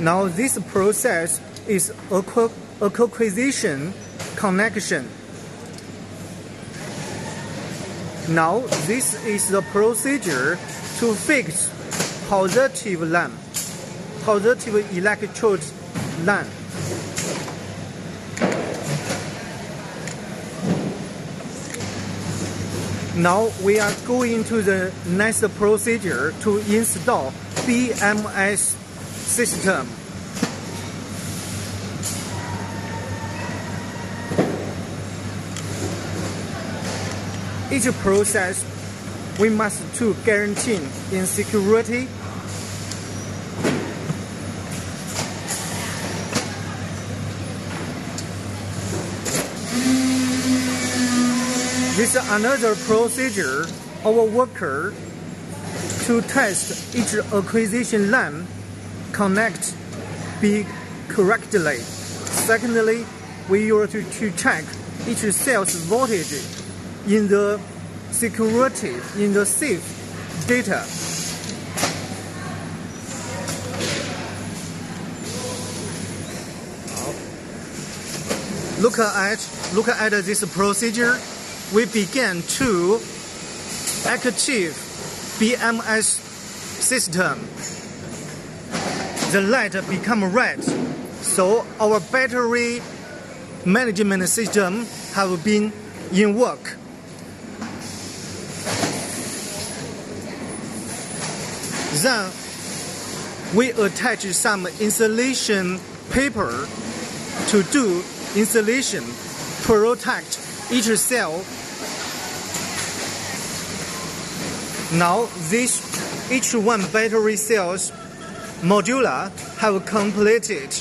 Now this process is acquisition connection. Now this is the procedure to fix positive electrode line. Now we are going to the next procedure to install BMS system. Each process we must to guarantee in security. This is another procedure our worker to test each acquisition line connect be correctly. Secondly, we use to check each cell's voltage in the security, in the safe data. Look at this procedure. We begin to active BMS system. The light become red, so our battery management system have been in work. Then we attach some insulation paper to do insulation, protect each cell. Now each one battery cells modular have completed